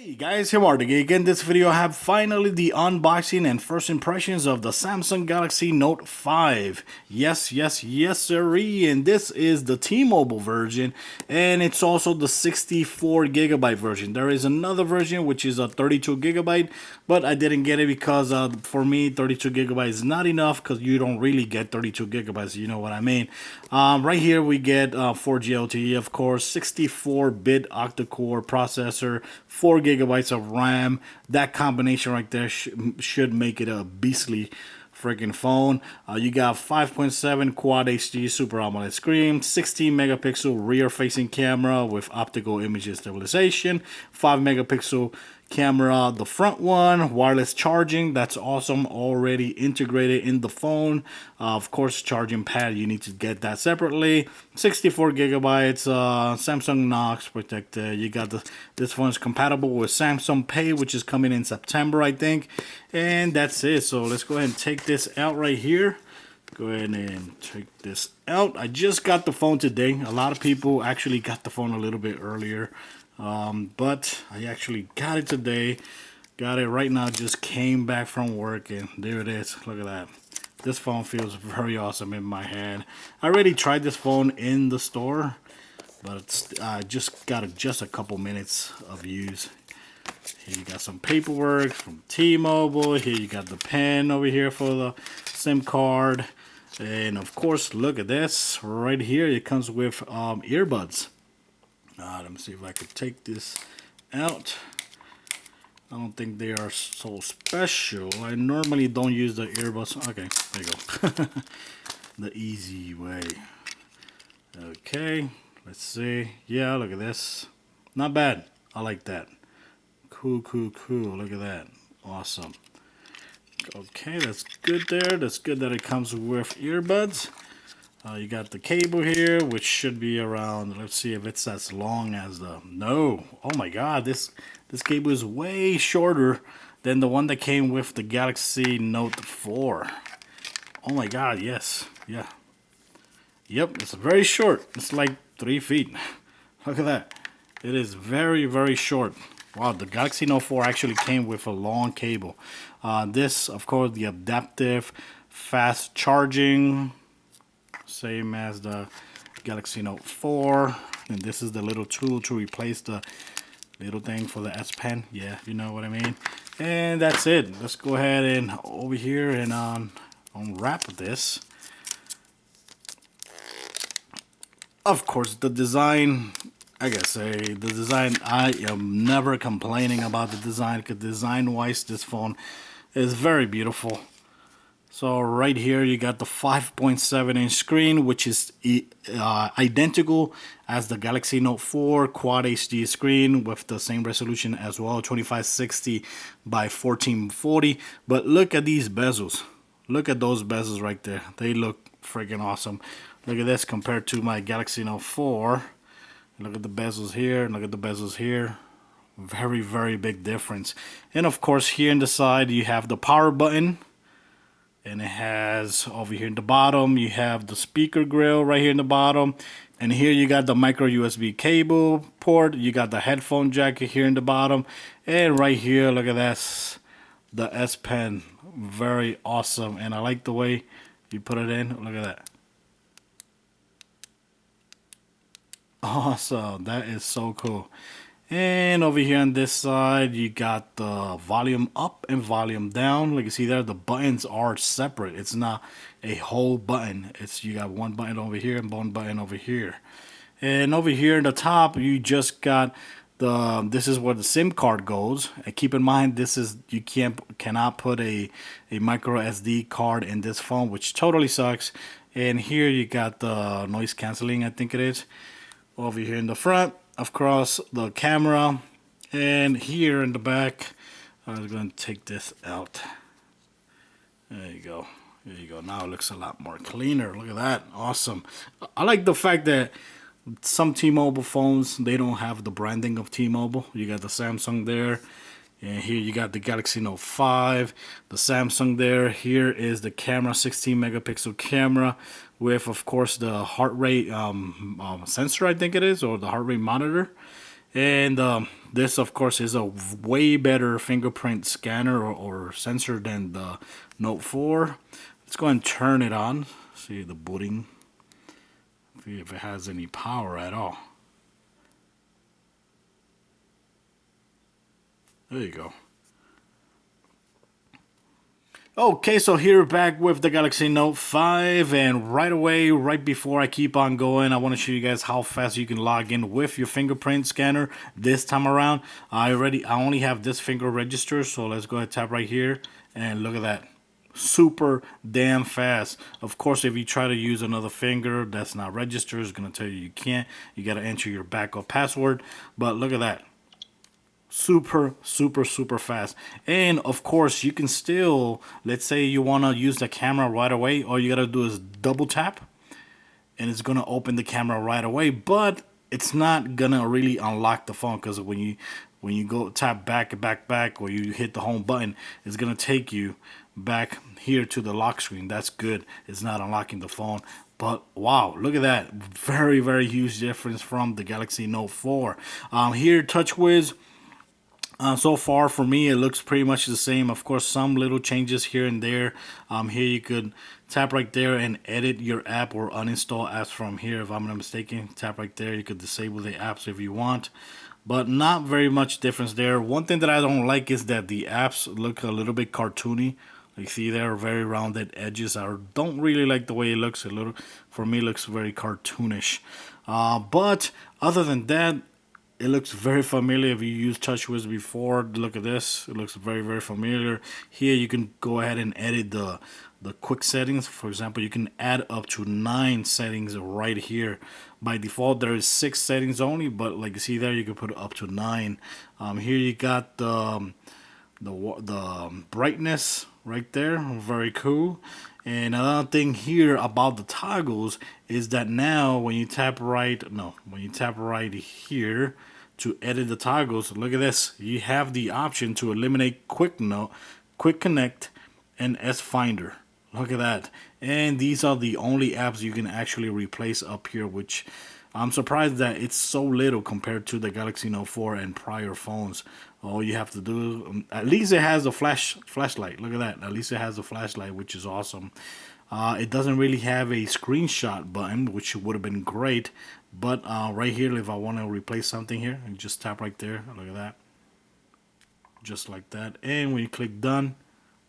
Hey guys, here are the Geek. In this video I have finally the unboxing and first impressions of the Samsung Galaxy Note 5. Yes, sirree, and this is the T-Mobile version, and it's also the 64GB version. There is another version which is a 32GB, but I didn't get it because for me 32GB is not enough because you don't really get 32GB, you know what I mean. Right here we get 4G LTE, of course, 64-bit octa-core processor, 4 GB of RAM. That combination right there should make it a beastly freaking phone. You got 5.7 Quad HD Super AMOLED screen, 16 megapixel rear facing camera with optical image stabilization, 5 megapixel camera, the front one, wireless charging, that's awesome, already integrated in the phone. Of course, charging pad, you need to get that separately. 64 GB, Samsung Knox protected. You got this phone is compatible with Samsung Pay, which is coming in September, I think. And that's it. So let's go ahead and take this out right here. Go ahead and take this out. I just got the phone today. A lot of people actually got the phone a little bit earlier. But I actually got it today. Got it right now. Just came back from work and there it is. Look at that. This phone feels very awesome in my hand. I already tried this phone in the store, but I just got just a couple minutes of use. Here you got some paperwork from T-Mobile. Here you got the pen over here for the SIM card. And of course, look at this right here. It comes with earbuds. Let me see if I could take this out. I don't think they are so special. I normally don't use the earbuds. Okay, there you go. The easy way. Okay, let's see. Yeah, look at this. Not bad. I like that. Cool. Look at that. Awesome. Okay, that's good there. That's good that it comes with earbuds. You got the cable here, which should be around, let's see if it's as long as the, no, oh my god, this cable is way shorter than the one that came with the Galaxy Note 4. Oh my god, yes, yeah. Yep, it's very short. It's like 3 feet. Look at that. It is very short. Wow, the Galaxy Note 4 actually came with a long cable. This, of course, the adaptive fast charging, same as the Galaxy Note 4. And this is the little tool to replace the little thing for the S Pen. Yeah, you know what I mean. And that's it. Let's go ahead and over here and unwrap this. Of course, the design, I gotta say, the design, I am never complaining about the design, because design-wise, this phone is very beautiful. So right here you got the 5.7-inch screen, which is identical as the Galaxy Note 4 Quad HD screen with the same resolution as well, 2560 by 1440. But look at these bezels. Look at those bezels right there. They look freaking awesome. Look at this compared to my Galaxy Note 4. Look at the bezels here, look at the bezels here. Very big difference. And of course here in the side you have the power button. And it has over here in the bottom, you have the speaker grill right here in the bottom. And here you got the micro USB cable port. You got the headphone jack here in the bottom. And right here, look at this, the S Pen. Very awesome. And I like the way you put it in. Look at that. Awesome. That is so cool. And over here on this side, you got the volume up and volume down. Like you see there, the buttons are separate. It's not a whole button. It's, you got one button over here and one button over here. And over here in the top, you just got the, this is where the SIM card goes. And keep in mind, this is, you cannot put a micro SD card in this phone, which totally sucks. And here you got the noise canceling, I think it is. Over here in the front, of course, the camera, and here in the back, I'm going to take this out. There you go. There you go. Now it looks a lot more cleaner. Look at that. Awesome. I like the fact that some T-Mobile phones, they don't have the branding of T-Mobile. You got the Samsung there. And here you got the Galaxy Note 5, the Samsung there. Here is the camera, 16 megapixel camera with, of course, the heart rate sensor, I think it is, or the heart rate monitor. And this, of course, is a way better fingerprint scanner or sensor than the Note 4. Let's go and turn it on. See the booting. See if it has any power at all. There you go. Okay, so here we're back with the Galaxy Note 5, and right away, right before I keep on going, I want to show you guys how fast you can log in with your fingerprint scanner this time around. I only have this finger register, so let's go ahead and tap right here, and look at that. Super damn fast. Of course, if you try to use another finger that's not registered, it's going to tell you can't. You got to enter your backup password, but look at that. Super fast. And of course you can still, let's say you want to use the camera right away, all you gotta do is double tap and it's gonna open the camera right away, but it's not gonna really unlock the phone, because when you go tap back or you hit the home button, it's gonna take you back here to the lock screen. That's good. It's not unlocking the phone. But wow, look at that. Very huge difference from the Galaxy Note 4. Here, TouchWiz. So far for me, it looks pretty much the same. Of course, some little changes here and there. Here you could tap right there and edit your app or uninstall apps from here. If I'm not mistaken, tap right there. You could disable the apps if you want, but not very much difference there. One thing that I don't like is that the apps look a little bit cartoony. You see there are very rounded edges. I don't really like the way it looks. For me, it looks very cartoonish. But other than that, it looks very familiar. If you used TouchWiz before, look at this. It looks very familiar. Here you can go ahead and edit the quick settings. For example, you can add up to 9 settings right here. By default, there is 6 settings only, but like you see there, you can put up to 9. Here you got the brightness right there. Very cool. And another thing here about the toggles is that now when you tap right here to edit the toggles, look at this. You have the option to eliminate Quick Connect, and S Finder. Look at that. And these are the only apps you can actually replace up here, which I'm surprised that it's so little compared to the Galaxy Note 4 and prior phones. All you have to do, at least it has a flashlight. Look at that. At least it has a flashlight, which is awesome. It doesn't really have a screenshot button, which would have been great. But right here, if I want to replace something here, you just tap right there. Look at that. Just like that. And when you click done,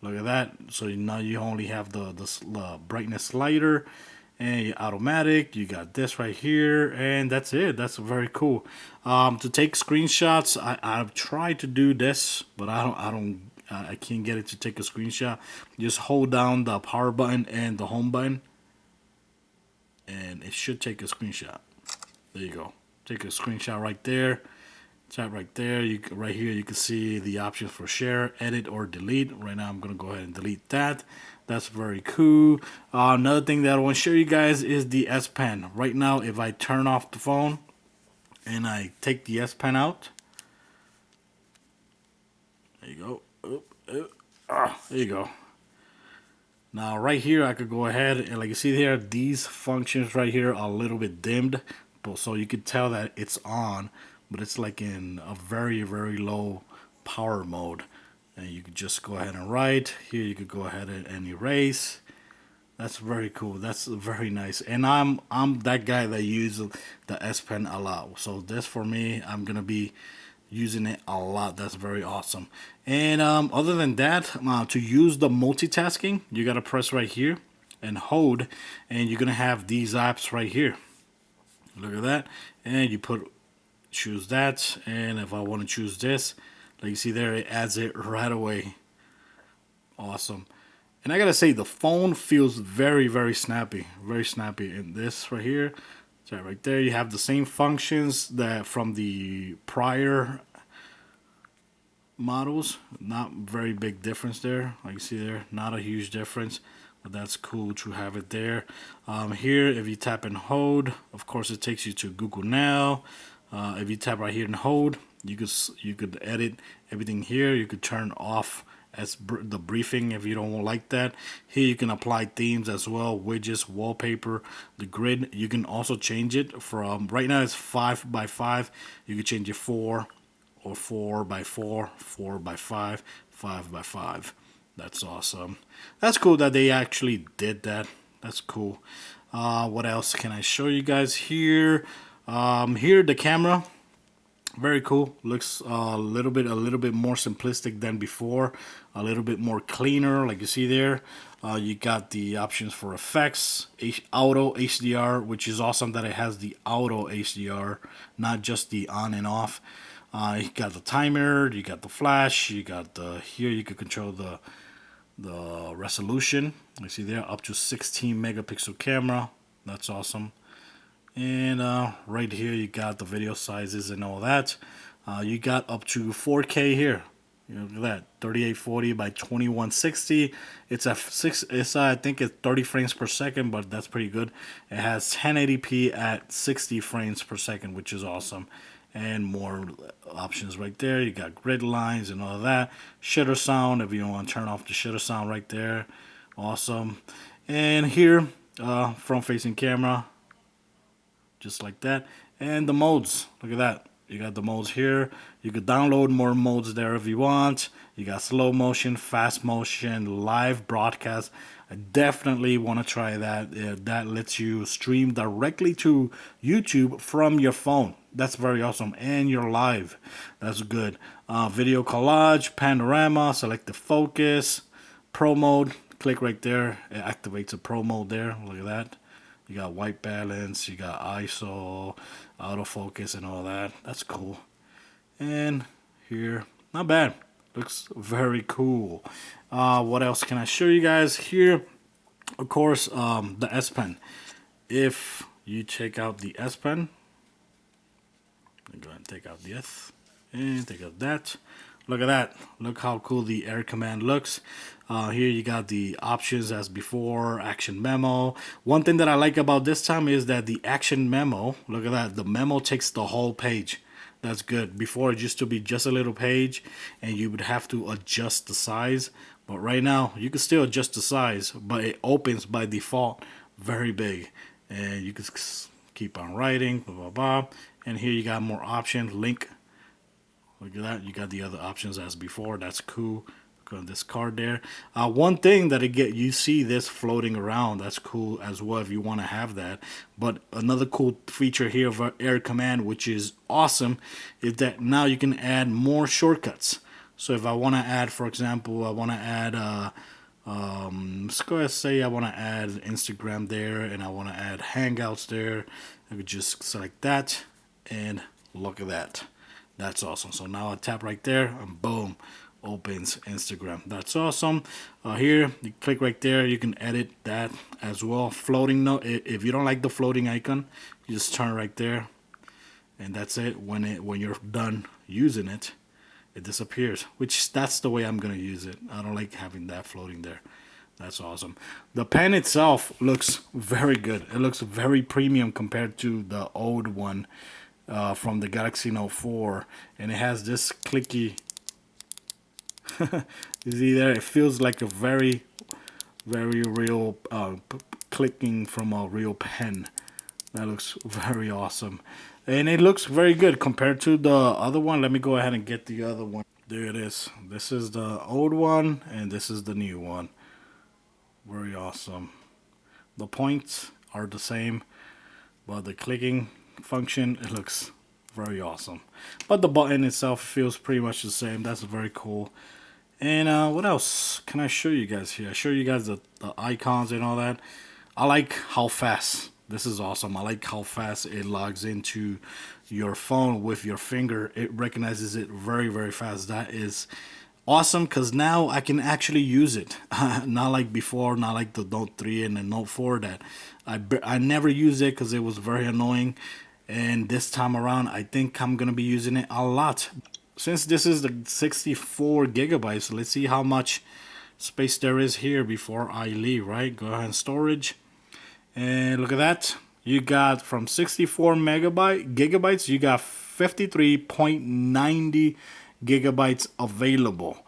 look at that. So now you only have the brightness slider and automatic. You got this right here, and that's it. That's very cool. To take screenshots, I've tried to do this, but I can't get it to take a screenshot. Just hold down the power button and the home button, and it should take a screenshot. There you go. Take a screenshot right there. Tap right there. Right here you can see the options for share, edit, or delete. Right now I'm gonna go ahead and delete that. That's very cool. Another thing that I want to show you guys is the S Pen. Right now, if I turn off the phone and I take the S Pen out, there you go. There you go. Now right here I could go ahead and, like you see here, these functions right here are a little bit dimmed, so you could tell that it's on, but it's like in a very very low power mode. And you could just go ahead and write here. You could go ahead and erase. That's very cool. That's very nice. And I'm that guy that uses the S Pen a lot. So this for me, I'm gonna be using it a lot. That's very awesome. And other than that, to use the multitasking, you gotta press right here and hold, and you're gonna have these apps right here. Look at that. And you choose that. And if I want to choose this, like you see there, it adds it right away. Awesome. And I gotta say, the phone feels very very snappy. Very snappy. And this right here, so right there, you have the same functions that from the prior models. Not very big difference there. Like you see there, not a huge difference. But that's cool to have it there. Here, if you tap and hold, of course it takes you to Google Now. If you tap right here and hold, you could edit everything here. You could turn off as the briefing if you don't like that. Here you can apply themes as well, widgets, wallpaper, the grid. You can also change it from, right now it's 5 by 5. You can change it 4 or 4 by 4, 4 by 5, 5 by 5. That's awesome. That's cool that they actually did that. That's cool. What else can I show you guys here? Here the camera, very cool. Looks a little bit more simplistic than before. A little bit more cleaner, like you see there. You got the options for effects, auto HDR, which is awesome that it has the auto HDR, not just the on and off. You got the timer, you got the flash, you got the, here you can control the resolution. You see there, up to 16 megapixel camera. That's awesome. And right here you got the video sizes and all that. You got up to 4K here. You know, look at that, 3840 by 2160. It's a I think it's 30 frames per second, but that's pretty good. It has 1080p at 60 frames per second, which is awesome. And more options right there. You got grid lines and all that. Shutter sound, if you want to turn off the shutter sound right there. Awesome. And here, front facing camera, just like that. And the modes, look at that. You got the modes here. You could download more modes there if you want. You got slow motion, fast motion, live broadcast. I definitely want to try that. That lets you stream directly to YouTube from your phone. That's very awesome. And you're live. That's good. Video collage, panorama, selective focus, pro mode. Click right there. It activates a pro mode there. Look at that. You got white balance, you got ISO, autofocus, and all that. That's cool. And here, not bad. Looks very cool. What else can I show you guys here? Of course, the S Pen. If you check out the S Pen, go ahead and take out the S and take out that. Look at that. Look how cool the air command looks. Here you got the options as before, action memo. One thing that I like about this time is that the action memo, look at that, the memo takes the whole page. That's good. Before it used to be just a little page and you would have to adjust the size. But right now you can still adjust the size, but it opens by default very big. And you can keep on writing, blah, blah, blah. And here you got more options, link. Look at that. You got the other options as before. That's cool. Look on this card there. One thing that you see this floating around. That's cool as well if you want to have that. But another cool feature here of our Air Command, which is awesome, is that now you can add more shortcuts. So if I want to add, for example, I want to add, let's go ahead and say I want to add Instagram there, and I want to add Hangouts there. I could just select that, and look at that. That's awesome. So now I tap right there and boom, opens Instagram. That's awesome. Here you click right there, you can edit that as well. Floating note, if you don't like the floating icon, you just turn right there and that's it. When you're done using it, it disappears, which that's the way I'm gonna use it. I don't like having that floating there. That's awesome. The pen itself looks very good. It looks very premium compared to the old one from the Galaxy Note 4, and it has this clicky. You see there, it feels like a very real clicking from a real pen. That looks very awesome, and it looks very good compared to the other one. Let me go ahead and get the other one. There it is. This is the old one and this is the new one. Very awesome. The points are the same, but the clicking function, it looks very awesome. But the button itself feels pretty much the same. That's very cool. And what else can I show you guys here? I show you guys the icons and all that. I like how fast. This is awesome. I like how fast it logs into your phone with your finger. It recognizes it very fast. That is awesome because now I can actually use it. Not like before, not like the Note 3 and the Note 4 that I never used it because it was very annoying. And this time around, I think I'm going to be using it a lot. Since this is the 64 gigabytes, let's see how much space there is here before I leave, right? Go ahead and storage. And look at that. You got from 64 gigabytes, you got 53.90 gigabytes available.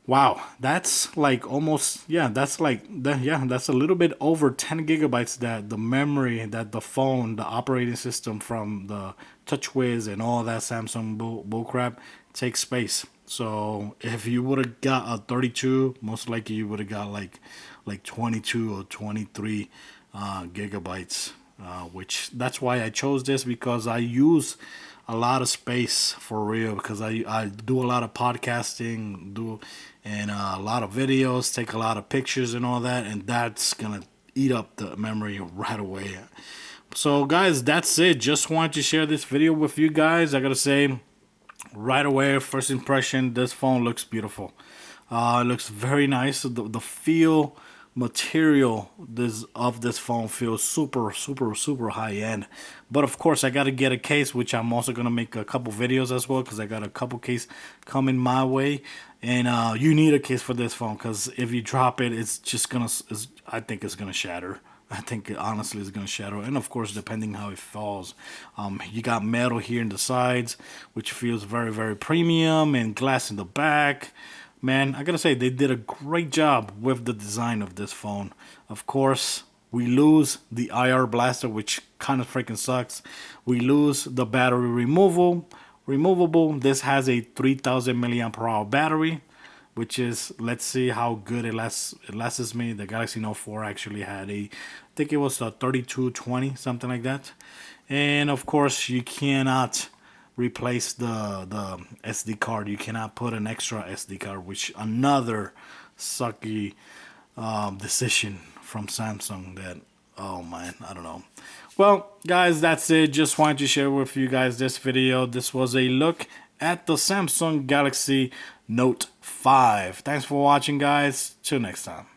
Wow, that's like almost, yeah, that's like that, yeah, that's a little bit over 10 gigabytes, that the memory that the phone, the operating system from the TouchWiz and all that Samsung bullcrap takes space. So if you would have got a 32, most likely you would have got like 22 or 23 gigabytes, which that's why I chose this, because I use a lot of space for real, because I do a lot of podcasting, do and a lot of videos, take a lot of pictures and all that, and that's gonna eat up the memory right away. So guys, that's it. Just wanted to share this video with you guys. I gotta say, right away, first impression, this phone looks beautiful. It looks very nice. The feel material this phone feels super high end. But of course, I got to get a case, which I'm also gonna make a couple videos as well, because I got a couple case coming my way. And you need a case for this phone, because if you drop it, it's just gonna. I think it's gonna shatter. I think it honestly is gonna shatter, and of course, depending how it falls, you got metal here in the sides, which feels very premium, and glass in the back. Man, I gotta say, they did a great job with the design of this phone. Of course, we lose the IR blaster, which kind of freaking sucks. We lose the battery removable. This has a 3000 milliamp hour battery, which is, let's see how good it lasts. It lasts me. The Galaxy Note 4 actually had I think it was a 3220, something like that. And of course, you cannot replace the SD card. You cannot put an extra SD card, which another sucky decision from Samsung. That, oh man, I don't know. Well, guys, that's it. Just wanted to share with you guys this video. This was a look at the Samsung Galaxy Note 5. Thanks for watching, guys. Till next time.